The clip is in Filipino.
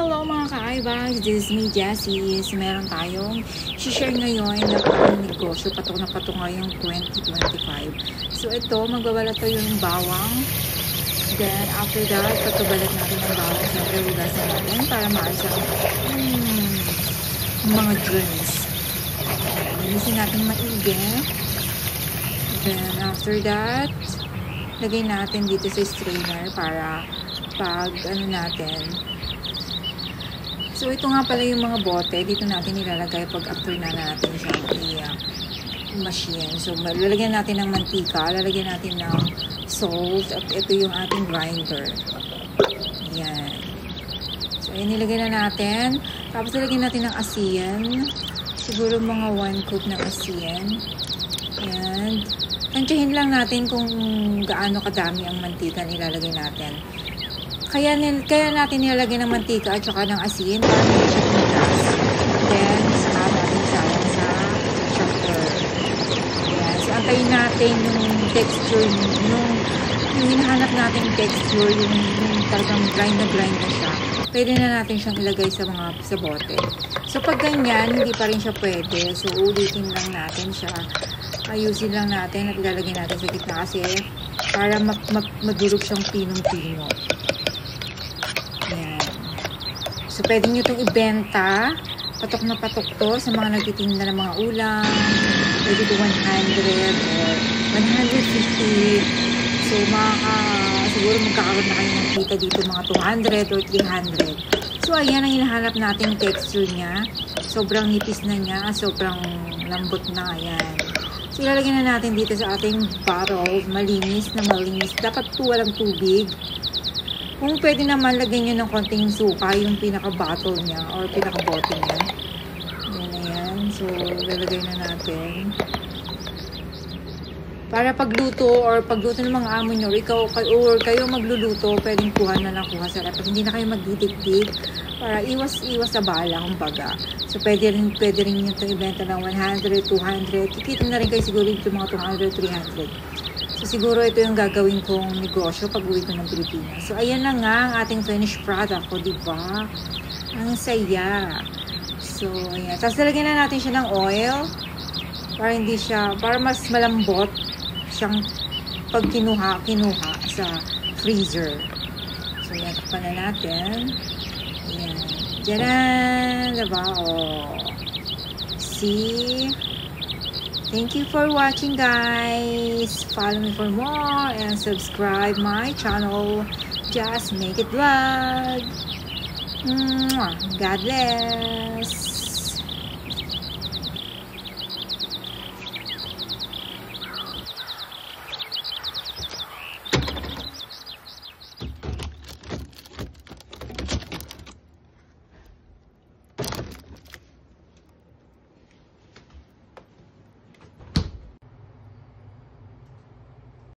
Hello mga ka-iBags, this is me, Jessie. So, meron tayong share ngayon na negosyo patok na patok ngayong 2025. So ito, magbabalat tayo ng bawang. Then after that, pagkabalat natin ng bawang, siyempre hugasan natin para maalis ang mga germs. Linisin natin maigi. Then after that, lagay natin dito sa strainer para pag natin. So, ito nga pala yung mga bote. Dito natin nilalagay pag after na natin siyang i-machine. So, lalagyan natin ng mantika, lalagyan natin ng salt, at ito yung ating grinder. Yan. So, ayan, nilagyan na natin. Tapos, lalagyan natin ng asin. Siguro mga 1 cup ng asin. Yan. Tansyahin lang natin kung gaano kadami ang mantika nilalagay natin. Kaya natin nilalagay ng mantika at saka ng asin para may siya tumigas. Then, saka natin sayang sa chopper. Ayan. So, antayin natin yung texture, yung hinahanap natin texture, yung talagang grind na siya. Pwede na natin siyang ilagay sa bote. So, pag ganyan, hindi pa rin siya pwede. So, ulitin lang natin siya. Ayusin lang natin at ilalagay natin sa gitna kasi para madurog siyang pinong-pino. Yan. So, pwede nyo itong ibenta. Patok na patok to sa mga nagtitinda ng mga ulam. Pwede ito 100 or 150. So, siguro magkakaroon na kayo ng kita dito mga 200 or 300. So, ayan ang hinahanap natin texture niya. Sobrang nipis na niya. Sobrang lambot na. Ayan. So, ilalagay na natin dito sa ating bottle. Malinis na malinis. Dapat walang tubig. Kung pwede naman, lagyan nyo ng konting suka, yung pinaka-bottle niya or pinaka-bote niya. Yan na yan. So, lalagay na natin. Para pagluto ng mga amo nyo, or kayo magluluto, pwedeng kuha sa rep. Hindi na kayo magditik-tik para iwas sa bala, kumbaga. So, pwede rin nyo ito ibenta ng 100, 200. Kikita na rin kayo siguro ito mga 200, 300. So, siguro ito yung gagawin kong negosyo pag uwi ko ng Pilipinas. So, ayan na nga ang ating finished product ko, diba? Ang saya. So, ayan. Tapos, lalagyan na natin siya ng oil para mas malambot siyang pag kinuha sa freezer. So, ayan. Takpan na natin. Ayan. Diyan, diba? Oh. See? Thank you for watching, guys. Follow me for more and subscribe my channel. Just Make It Vlog. God bless.